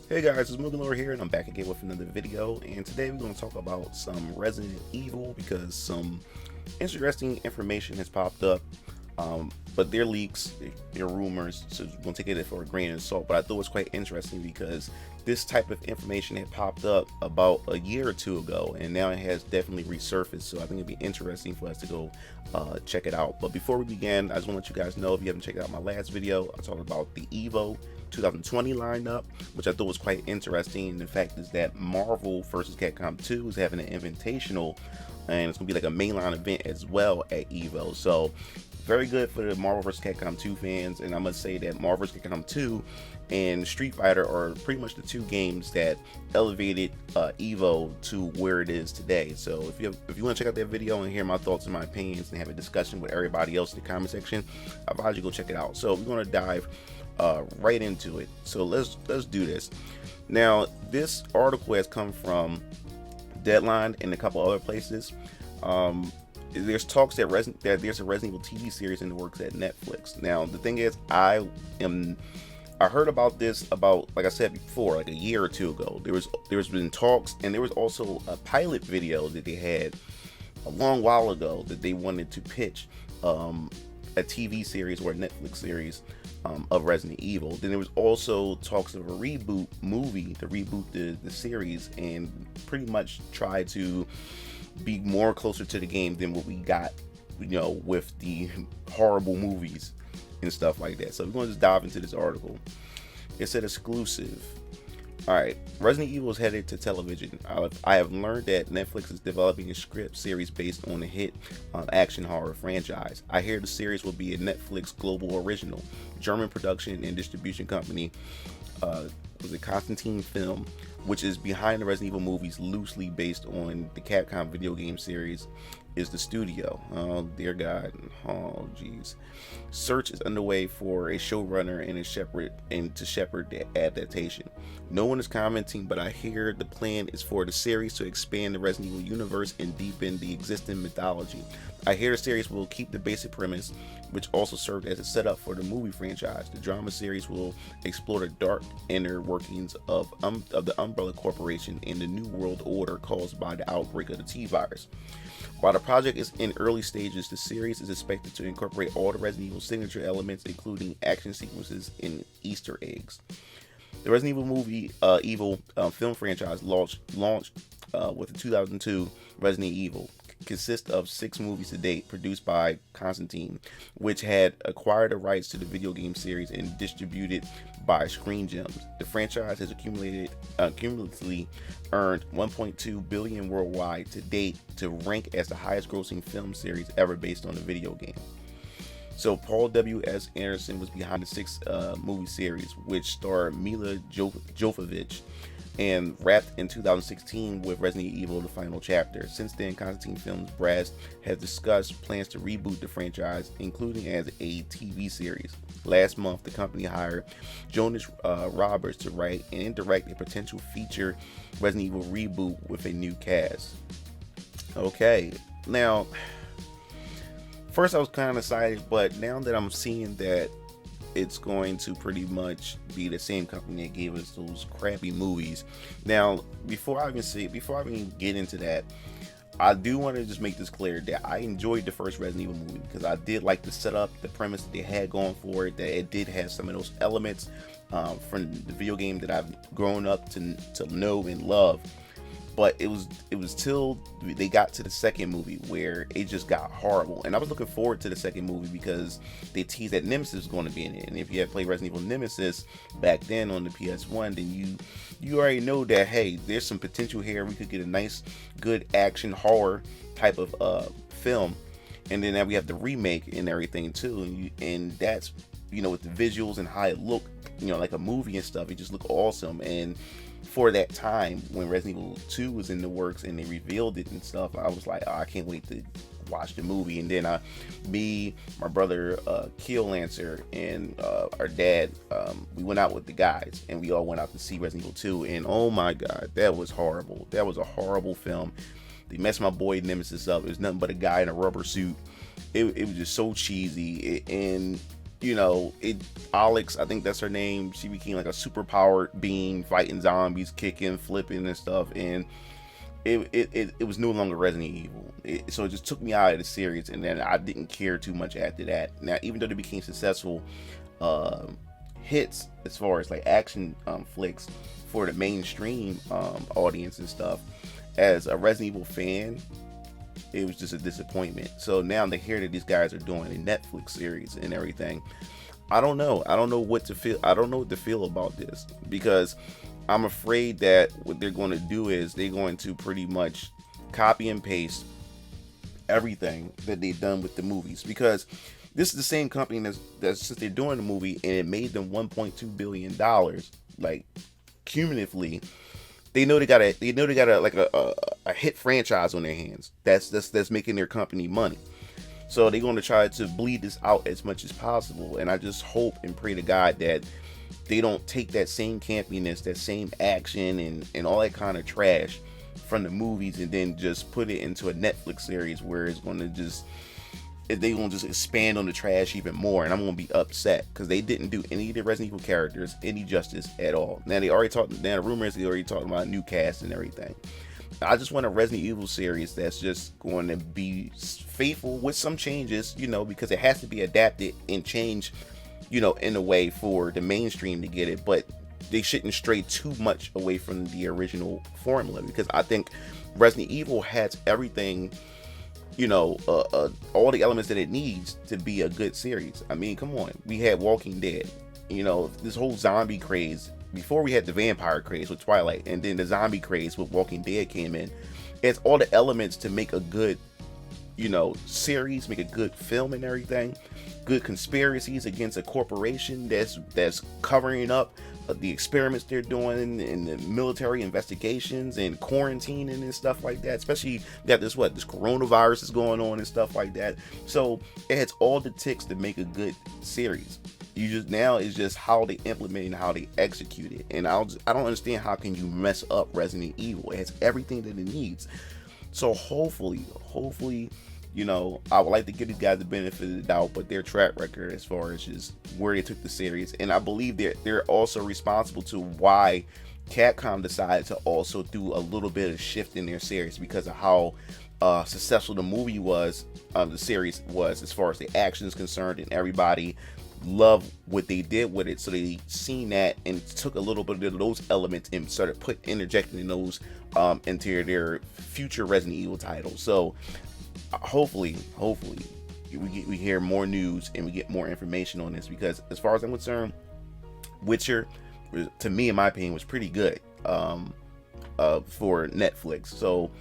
Hey guys, it's MugenLord here, and I'm back again with another video. And today we're going to talk about some Resident Evil because some interesting information has popped up. But they're leaks, they're rumors, so we're going to take it for a grain of salt. But I thought it was quite interesting because this type of information had popped up about a year or two ago, and now it has definitely resurfaced. So I think it'd be interesting for us to go check it out. But before we begin, I just want to let you guys know, if you haven't checked out my last video, I talked about the Evo 2020 lineup, which I thought was quite interesting. And the fact is that Marvel vs. Capcom 2 is having an invitational, and it's gonna be like a mainline event as well at Evo. So very good for the Marvel vs. Capcom 2 fans. And I must say that Marvel vs. Capcom 2 and Street Fighter are pretty much the two games that elevated Evo to where it is today. So if you want to check out that video and hear my thoughts and my opinions and have a discussion with everybody else in the comment section, I advise you go check it out. So we're going to dive right into it. So let's do this. Now, this article has come from Deadline and a couple other places. There's talks that there's a Resident Evil TV series in the works at Netflix. Now, the thing is, I heard about this about, like I said before, like a year or two ago. There's been talks, and there was also a pilot video that they had a long while ago that they wanted to pitch a TV series or a Netflix series of Resident Evil. Then there was also talks of a reboot movie to reboot the series and pretty much try to be more closer to the game than what we got, with the horrible movies and stuff like that. So we're going to just dive into this article. It said exclusive. Alright, Resident Evil is headed to television. I have learned that Netflix is developing a script series based on the hit action horror franchise. I hear the series will be a Netflix global original. German production and distribution company was a Constantine Film, which is behind the Resident Evil movies, loosely based on the Capcom video game series, is the studio. Oh dear God. Oh jeez. Search is underway for a showrunner and to shepherd the adaptation. No one is commenting, but I hear the plan is for the series to expand the Resident Evil universe and deepen the existing mythology. I hear the series will keep the basic premise, which also served as a setup for the movie franchise. The drama series will explore the dark inner workings of the Umbrella Corporation and the New World Order caused by the outbreak of the T-virus. While the project is in early stages, the series is expected to incorporate all the Resident Evil signature elements, including action sequences and Easter eggs. The Resident Evil movie Evil film franchise launched with the 2002 Resident Evil. Consists of 6 movies to date, produced by Constantine, which had acquired the rights to the video game series and distributed by Screen Gems. The franchise has cumulatively earned $1.2 billion worldwide to date, to rank as the highest grossing film series ever based on a video game. So Paul W.S. Anderson was behind the 6 movie series, which starred Mila Jovovich, and wrapped in 2016 with Resident Evil: The Final Chapter. Since then, Constantine Films Brass has discussed plans to reboot the franchise, including as a TV series. Last month, the company hired Jonas Roberts to write and direct a potential feature Resident Evil reboot with a new cast. Okay, now, first I was kind of excited, but now that I'm seeing that it's going to pretty much be the same company that gave us those crappy movies. Now, before I even get into that, I do want to just make this clear that I enjoyed the first Resident Evil movie because I did like the setup, the premise that they had going for it, that it did have some of those elements from the video game that I've grown up to know and love. But it was till they got to the second movie where it just got horrible. And I was looking forward to the second movie because they teased that Nemesis was going to be in it. And if you had played Resident Evil Nemesis back then on the PS1, then you already know that, hey, there's some potential here. We could get a nice, good action horror type of film. And then now we have the remake and everything too. And that's, with the visuals and how it looked, like a movie and stuff, it just looked awesome. And for that time when Resident Evil 2 was in the works and they revealed it and stuff, I was like, oh, I can't wait to watch the movie. And then my brother Keel Lancer, and our dad, we went out with the guys and we all went out to see Resident Evil 2, and oh my God, that was horrible. That was a horrible film. They messed my boy Nemesis up. It was nothing but a guy in a rubber suit. It was just so cheesy, and you know, Alex, I think that's her name, she became like a super powered being fighting zombies, kicking, flipping and stuff, and it was no longer Resident Evil. So it just took me out of the series, and then I didn't care too much after that. Now, even though they became successful hits as far as like action flicks for the mainstream audience and stuff, as a Resident Evil fan, it was just a disappointment. So now to hear that these guys are doing a Netflix series and everything, I don't know what to feel. I don't know what to feel about this, because I'm afraid that what they're going to do is they're going to pretty much copy and paste everything that they've done with the movies, because this is the same company that's since they're doing the movie and it made them $1.2 billion, like cumulatively. They know they got a hit franchise on their hands that's making their company money. So they're going to try to bleed this out as much as possible. And I just hope and pray to God that they don't take that same campiness, that same action and all that kind of trash from the movies and then just put it into a Netflix series where it's going to just, they're going to just expand on the trash even more. And I'm going to be upset because they didn't do any of the Resident Evil characters any justice at all. Now they already talked, now the rumors, they already talked about a new cast and everything. I just want a Resident Evil series that's just going to be faithful with some changes, you know, because it has to be adapted and changed, you know, in a way for the mainstream to get it. But they shouldn't stray too much away from the original formula, because I think Resident Evil has everything, you know, all the elements that it needs to be a good series. I mean, come on, we had Walking Dead, you know, this whole zombie craze. Before we had the vampire craze with Twilight, and then the zombie craze with Walking Dead came in. It's all the elements to make a good, you know, series, make a good film and everything. Good conspiracies against a corporation that's covering up the experiments they're doing and the military investigations and quarantining and stuff like that. Especially that this coronavirus is going on and stuff like that. So it has all the ticks to make a good series. You just, now it's just how they implement and how they execute it. And I don't understand how can you mess up Resident Evil. It has everything that it needs. So hopefully, you know, I would like to give these guys the benefit of the doubt, but their track record as far as just where they took the series, and I believe they're also responsible to why Capcom decided to also do a little bit of shift in their series, because of how successful the movie was, the series was, as far as the action is concerned, and everybody love what they did with it. So they seen that and took a little bit of those elements and started interjecting those into their future Resident Evil titles. So hopefully we hear more news and we get more information on this, because as far as I'm concerned, Witcher, to me, in my opinion, was pretty good for Netflix. So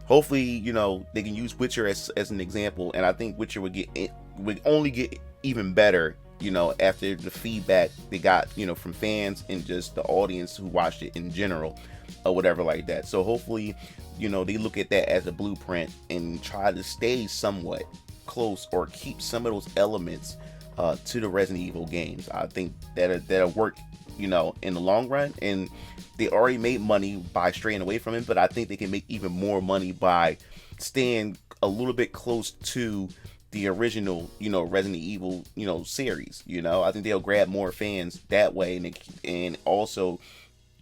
hopefully, you know, they can use Witcher as an example, and I think Witcher would only get even better, you know, after the feedback they got, you know, from fans and just the audience who watched it in general or whatever like that. So hopefully, you know, they look at that as a blueprint and try to stay somewhat close or keep some of those elements to the Resident Evil games. I think that'll work, you know, in the long run. And they already made money by straying away from it, but I think they can make even more money by staying a little bit close to the original, you know, Resident Evil, you know, series. You know, I think they'll grab more fans that way, and also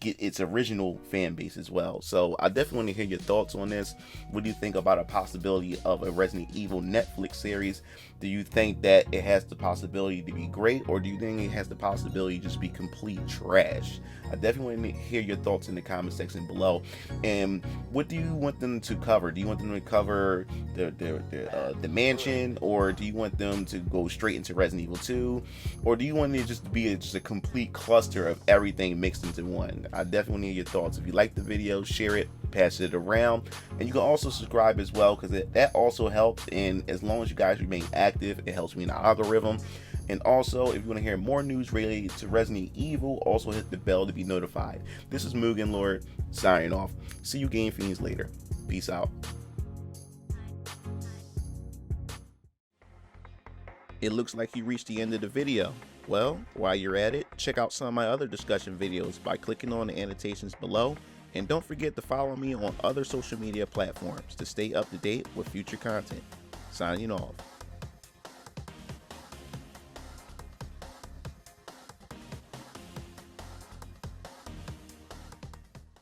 get its original fan base as well. So I definitely want to hear your thoughts on this. What do you think about a possibility of a Resident Evil Netflix series? Do you think that it has the possibility to be great, or do you think it has the possibility to just be complete trash? I definitely want to hear your thoughts in the comment section below. And what do you want them to cover? Do you want them to cover the mansion, or do you want them to go straight into Resident Evil 2, or do you want it to just be just a complete cluster of everything mixed into one? I definitely need your thoughts. If you like the video, share it, pass it around, and you can also subscribe as well, because that also helps. And as long as you guys remain active, it helps me in the algorithm. And also, if you want to hear more news related to Resident Evil, also hit the bell to be notified. This is MugenLord signing off. See you Game Fiends later. Peace out. It looks like you reached the end of the video. Well, while you're at it, check out some of my other discussion videos by clicking on the annotations below, and don't forget to follow me on other social media platforms to stay up to date with future content. Signing off.